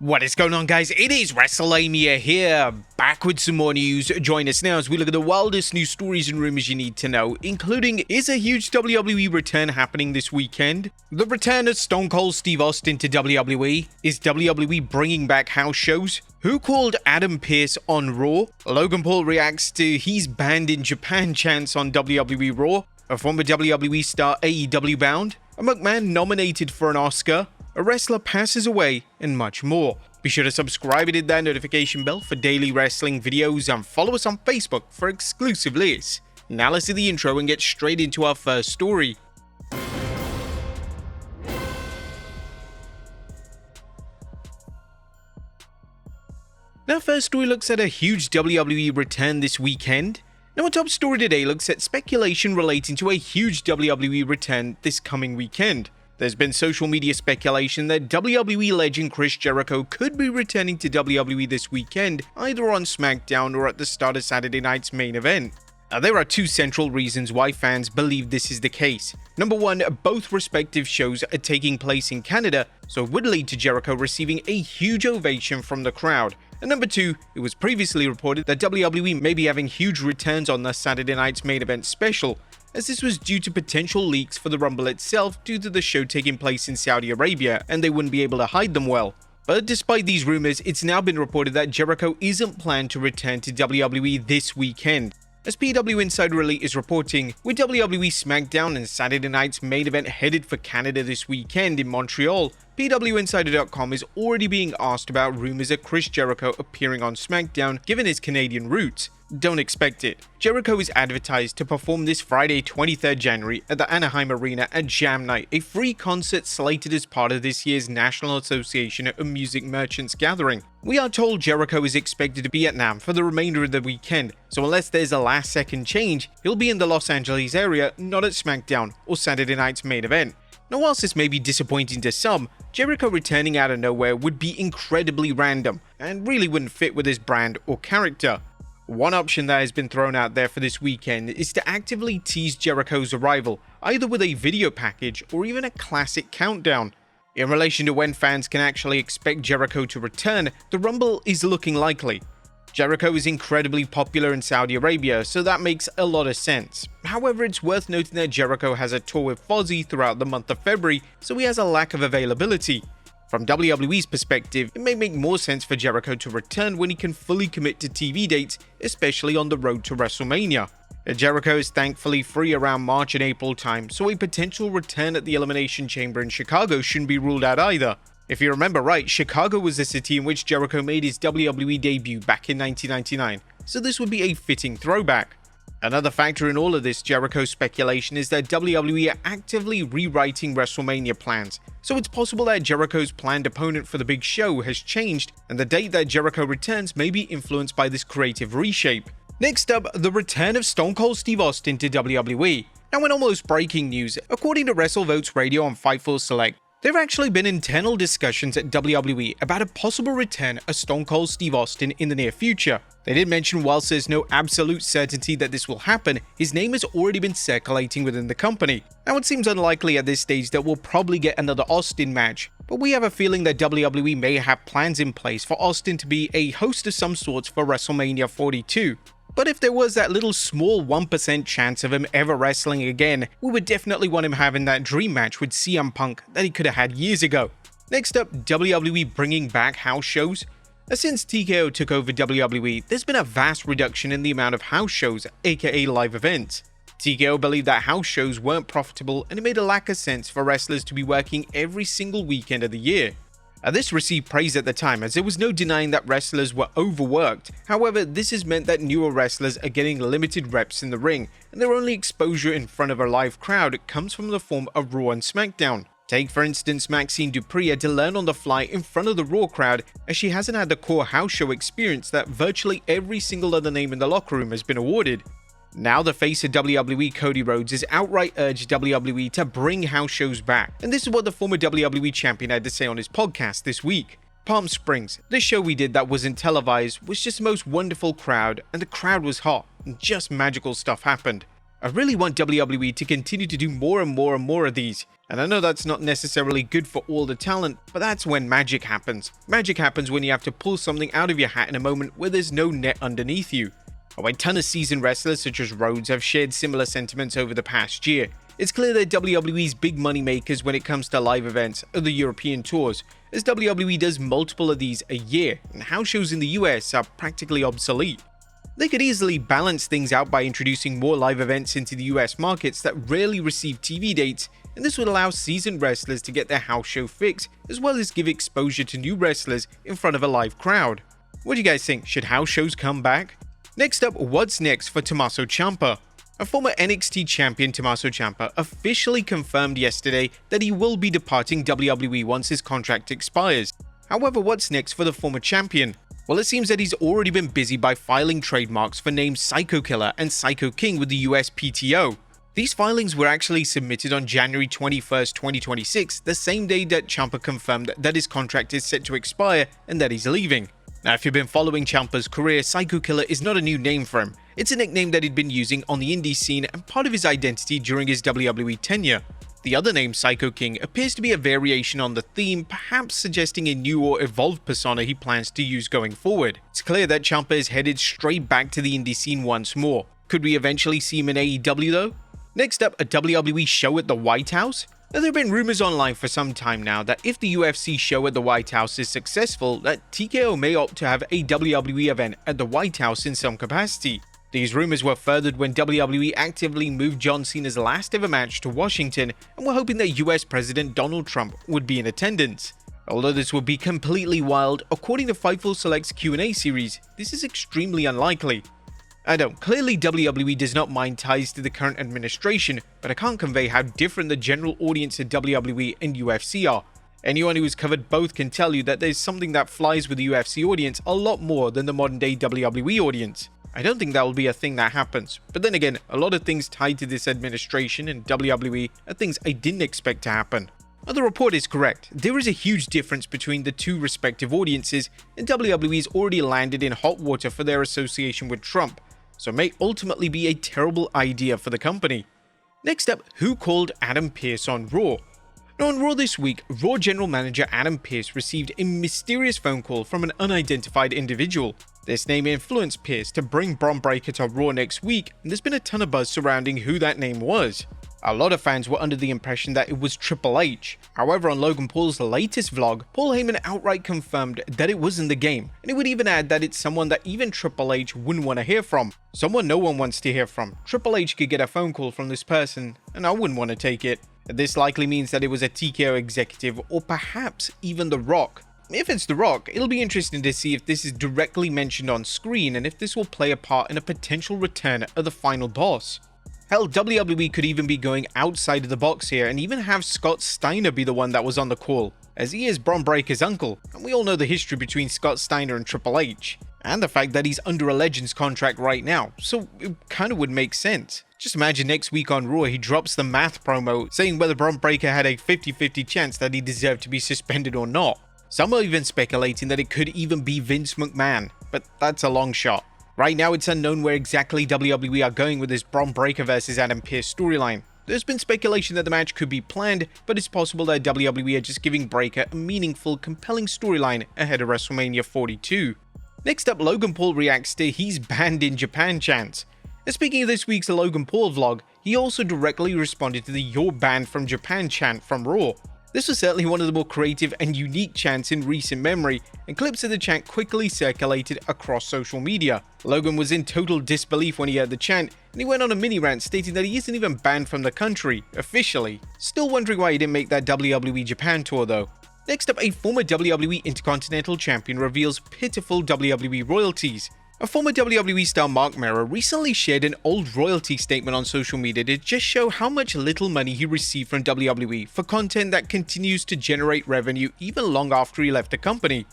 What is going on, guys? It is Wrestlelamia here, back with some more news. Join us now as we look at the wildest news stories and rumors you need to know, including, is a huge WWE return happening this weekend? The return of Stone Cold Steve Austin to WWE? Is WWE bringing back house shows? Who called Adam Pearce on Raw? Logan Paul reacts to he's banned in Japan chants on WWE Raw? A former WWE star AEW bound? A McMahon nominated for an Oscar? A wrestler passes away, and much more. Be sure to subscribe and hit that notification bell for daily wrestling videos and follow us on Facebook for exclusive lists. Now let's do the intro and get straight into our first story. Now, first story looks at a huge WWE return this weekend. Now, our top story today looks at speculation relating to a huge WWE return this coming weekend. There's been social media speculation that WWE legend Chris Jericho could be returning to WWE this weekend, either on SmackDown or at the start of Saturday night's main event. Now, there are two central reasons why fans believe this is the case. Number one, both respective shows are taking place in Canada, so it would lead to Jericho receiving a huge ovation from the crowd. And number two, it was previously reported that WWE may be having huge returns on the Saturday night's main event special, as this was due to potential leaks for the Rumble itself due to the show taking place in Saudi Arabia, and they wouldn't be able to hide them well. But despite these rumors, it's now been reported that Jericho isn't planned to return to WWE this weekend. As PW Insider Elite is reporting, with WWE SmackDown and Saturday night's main event headed for Canada this weekend in Montreal, PWInsider.com is already being asked about rumors of Chris Jericho appearing on SmackDown given his Canadian roots. Don't expect it. Jericho is advertised to perform this Friday 23rd January at the Anaheim Arena at Jam Night, a free concert slated as part of this year's National Association of Music Merchants gathering. We are told Jericho is expected to be at NAMM for the remainder of the weekend, so unless there's a last second change, he'll be in the Los Angeles area, not at SmackDown or Saturday night's main event. Now, whilst this may be disappointing to some, Jericho returning out of nowhere would be incredibly random and really wouldn't fit with his brand or character. One option that has been thrown out there for this weekend is to actively tease Jericho's arrival, either with a video package or even a classic countdown. In relation to when fans can actually expect Jericho to return, the Rumble is looking likely. Jericho is incredibly popular in Saudi Arabia, so that makes a lot of sense. However, it's worth noting that Jericho has a tour with Fozzy throughout the month of February, so he has a lack of availability. From WWE's perspective, it may make more sense for Jericho to return when he can fully commit to TV dates, especially on the road to WrestleMania. Jericho is thankfully free around March and April time, so a potential return at the Elimination Chamber in Chicago shouldn't be ruled out either. If you remember right, Chicago was the city in which Jericho made his WWE debut back in 1999, so this would be a fitting throwback. Another factor in all of this Jericho speculation is that WWE are actively rewriting WrestleMania plans, so it's possible that Jericho's planned opponent for the big show has changed, and the date that Jericho returns may be influenced by this creative reshape. Next up, the return of Stone Cold Steve Austin to WWE. Now, in almost breaking news, according to WrestleVotes Radio on Fightful Select, there have actually been internal discussions at WWE about a possible return of Stone Cold Steve Austin in the near future. They did mention whilst there's no absolute certainty that this will happen, his name has already been circulating within the company. Now, it seems unlikely at this stage that we'll probably get another Austin match, but we have a feeling that WWE may have plans in place for Austin to be a host of some sorts for WrestleMania 42. But if there was that little small 1% chance of him ever wrestling again, we would definitely want him having that dream match with CM Punk that he could have had years ago. Next up, WWE bringing back house shows. Since TKO took over WWE, there's been a vast reduction in the amount of house shows, aka live events. TKO believed that house shows weren't profitable and it made a lack of sense for wrestlers to be working every single weekend of the year. This received praise at the time, as there was no denying that wrestlers were overworked. However, this has meant that newer wrestlers are getting limited reps in the ring, and their only exposure in front of a live crowd comes from the form of Raw and SmackDown. Take, for instance, Maxine Dupree had to learn on the fly in front of the Raw crowd, as she hasn't had the core house show experience that virtually every single other name in the locker room has been awarded. Now the face of WWE, Cody Rhodes, has outright urged WWE to bring house shows back, and this is what the former WWE champion had to say on his podcast this week. Palm Springs, this show we did that wasn't televised was just the most wonderful crowd, and the crowd was hot, and just magical stuff happened. I really want WWE to continue to do more and more and more of these. And I know that's not necessarily good for all the talent, but that's when magic happens. Magic happens when you have to pull something out of your hat in a moment where there's no net underneath you. A ton of seasoned wrestlers such as Rhodes have shared similar sentiments over the past year. It's clear that WWE's big money makers when it comes to live events are the European tours, as WWE does multiple of these a year, and house shows in the US are practically obsolete. They could easily balance things out by introducing more live events into the US markets that rarely receive TV dates, and this would allow seasoned wrestlers to get their house show fix, as well as give exposure to new wrestlers in front of a live crowd. What do you guys think? Should house shows come back? Next up, what's next for TOMMASO Ciampa? A former NXT champion, TOMMASO Ciampa, officially confirmed yesterday that he will be departing WWE once his contract expires. However, what's next for the former champion? Well, it seems that he's already been busy by filing trademarks for names Psycho Killer and Psycho King with the USPTO. These filings were actually submitted on January 21st, 2026, the same day that Ciampa confirmed that his contract is set to expire and that he's leaving. Now, if you've been following Ciampa's career, Psycho Killer is not a new name for him. It's a nickname that he'd been using on the indie scene and part of his identity during his WWE tenure. The other name, Psycho King, appears to be a variation on the theme, perhaps suggesting a new or evolved persona he plans to use going forward. It's clear that Ciampa is headed straight back to the indie scene once more. Could we eventually see him in AEW though? Next up, a WWE show at the White House? Now, there have been rumors online for some time now that if the UFC show at the White House is successful, that TKO may opt to have a WWE event at the White House in some capacity. These rumors were furthered when WWE actively moved John Cena's last ever match to Washington and were hoping that US President Donald Trump would be in attendance. Although this would be completely wild, according to Fightful Select's Q&A series, this is extremely unlikely. Clearly WWE does not mind ties to the current administration, but I can't convey how different the general audience at WWE and UFC are. Anyone who has covered both can tell you that there's something that flies with the UFC audience a lot more than the modern day WWE audience. I don't think that will be a thing that happens, but then again, a lot of things tied to this administration and WWE are things I didn't expect to happen. The report is correct, there is a huge difference between the two respective audiences, and WWE's already landed in hot water for their association with Trump, so it may ultimately be a terrible idea for the company. Next up, who called Adam Pearce on Raw? Now on Raw this week, Raw General Manager Adam Pearce received a mysterious phone call from an unidentified individual. This name influenced Pearce to bring Bron Breakker to Raw next week, and there's been a ton of buzz surrounding who that name was. A lot of fans were under the impression that it was Triple H. However, on Logan Paul's latest vlog, Paul Heyman outright confirmed that it wasn't the game, and he would even add that it's someone that even Triple H wouldn't want to hear from. Someone no one wants to hear from. Triple H could get a phone call from this person, and I wouldn't want to take it. This likely means that it was a TKO executive, or perhaps even The Rock. If it's The Rock, it'll be interesting to see if this is directly mentioned on screen and if this will play a part in a potential return of the final boss. Hell, WWE could even be going outside of the box here and even have Scott Steiner be the one that was on the call, as he is Bron Breakker's uncle, and we all know the history between Scott Steiner and Triple H, and the fact that he's under a Legends contract right now, so it kinda would make sense. Just imagine next week on Raw he drops the math promo saying whether Bron Breakker had a 50-50 chance that he deserved to be suspended or not. Some are even speculating that it could even be Vince McMahon, but that's a long shot. Right now, it's unknown where exactly WWE are going with this Bron Breakker vs Adam Pearce storyline. There's been speculation that the match could be planned, but it's possible that WWE are just giving Breakker a meaningful, compelling storyline ahead of WrestleMania 42. Next up, Logan Paul reacts to "he's banned in Japan" chants. And speaking of this week's Logan Paul vlog, he also directly responded to the "you're banned from Japan" chant from Raw. This was certainly one of the more creative and unique chants in recent memory, and clips of the chant quickly circulated across social media. Logan was in total disbelief when he heard the chant, and he went on a mini rant stating that he isn't even banned from the country, officially. Still wondering why he didn't make that WWE Japan tour though. Next up, a former WWE Intercontinental Champion reveals pitiful WWE royalties. A former WWE star, Mark Mero, recently shared an old royalty statement on social media to just show how much little money he received from WWE for content that continues to generate revenue even long after he left the company.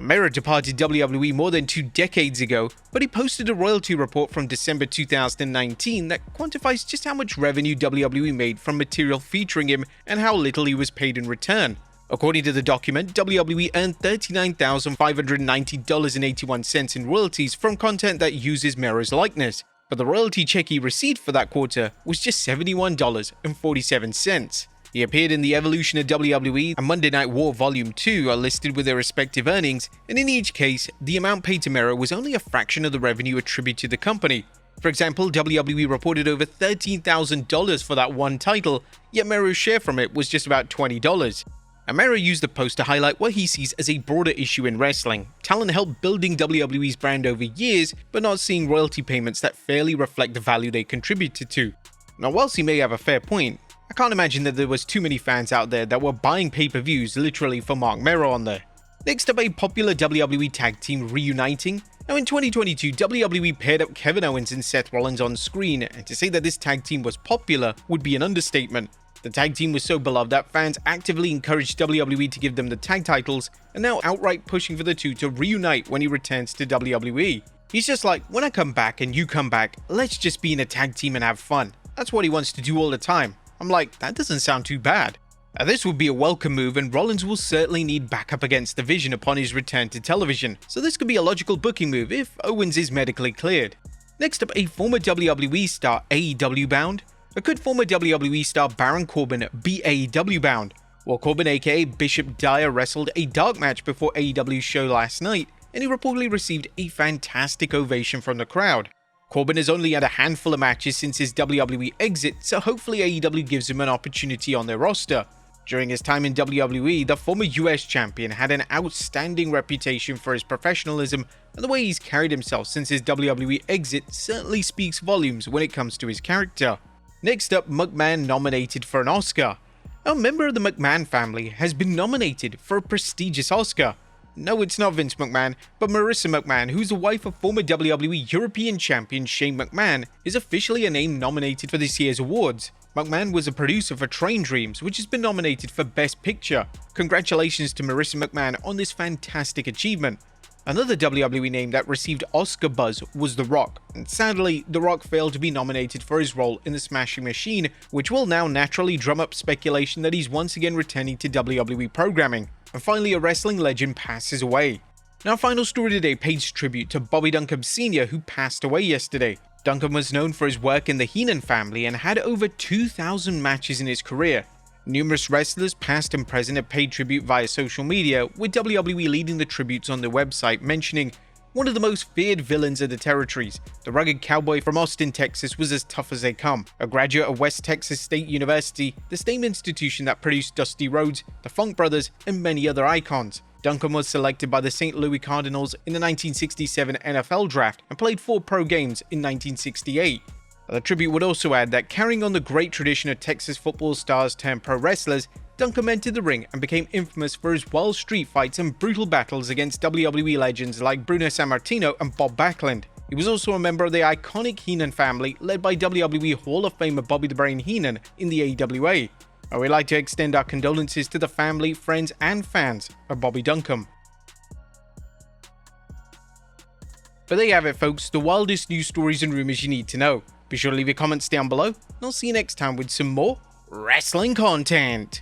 Mero departed WWE more than 2 decades ago, but he posted a royalty report from December 2019 that quantifies just how much revenue WWE made from material featuring him and how little he was paid in return. According to the document, WWE earned $39,590.81 in royalties from content that uses Mero's likeness. but the royalty check he received for that quarter was just $71.47. He appeared in the Evolution of WWE and Monday Night War Volume 2 are listed with their respective earnings, and in each case, the amount paid to Mero was only a fraction of the revenue attributed to the company. For example, WWE reported over $13,000 for that one title, yet Mero's share from it was just about $20. And Mero used the post to highlight what he sees as a broader issue in wrestling: talent helped building WWE's brand over years, but not seeing royalty payments that fairly reflect the value they contributed to. Now, whilst he may have a fair point, I can't imagine that there was too many fans out there that were buying pay-per-views literally for Mark Mero on there. Next up, a popular WWE tag team reuniting. Now in 2022, WWE paired up Kevin Owens and Seth Rollins on screen, and to say that this tag team was popular would be an understatement. The tag team was so beloved that fans actively encouraged WWE to give them the tag titles, and now outright pushing for the two to reunite when he returns to WWE. He's just like, when I come back and you come back, let's just be in a tag team and have fun. That's what he wants to do all the time. I'm like, that doesn't sound too bad. This would be a welcome move, and Rollins will certainly need backup against the Vision upon his return to television, so this could be a logical booking move if Owens is medically cleared. Next up, a former WWE star AEW bound. Could former WWE star Baron Corbin be AEW bound? Well, Corbin aka Bishop Dyer wrestled a dark match before AEW's show last night, and he reportedly received a fantastic ovation from the crowd. Corbin has only had a handful of matches since his WWE exit, so hopefully AEW gives him an opportunity on their roster. During his time in WWE, the former US champion had an outstanding reputation for his professionalism, and the way he's carried himself since his WWE exit certainly speaks volumes when it comes to his character. Next up, McMahon nominated for an Oscar. A member of the McMahon family has been nominated for a prestigious Oscar. No, it's not Vince McMahon, but Marissa McMahon, who's the wife of former WWE European Champion Shane McMahon, is officially a name nominated for this year's awards. McMahon was a producer for Train Dreams, which has been nominated for Best Picture. Congratulations to Marissa McMahon on this fantastic achievement. Another WWE name that received Oscar buzz was The Rock, and sadly, The Rock failed to be nominated for his role in The Smashing Machine, which will now naturally drum up speculation that he's once again returning to WWE programming. And finally, a wrestling legend passes away. Now, our final story today pays tribute to Bobby Duncum Sr., who passed away yesterday. Duncum was known for his work in the Heenan family and had over 2,000 matches in his career. Numerous wrestlers, past and present, have paid tribute via social media, with WWE leading the tributes on their website, mentioning, "One of the most feared villains of the territories. The rugged cowboy from Austin, Texas was as tough as they come. A graduate of West Texas State University, the same institution that produced Dusty Rhodes, the Funk Brothers, and many other icons. Duncum was selected by the St. Louis Cardinals in the 1967 NFL Draft and played 4 pro games in 1968. The tribute would also add that carrying on the great tradition of Texas football stars turned pro wrestlers, Duncum entered the ring and became infamous for his wild street fights and brutal battles against WWE legends like Bruno Sammartino and Bob Backlund. He was also a member of the iconic Heenan family, led by WWE Hall of Famer Bobby the Brain Heenan in the AWA. We'd like to extend our condolences to the family, friends, and fans of Bobby Duncum. But there you have it, folks, the wildest news stories and rumors you need to know. Be sure to leave your comments down below, and I'll see you next time with some more wrestling content.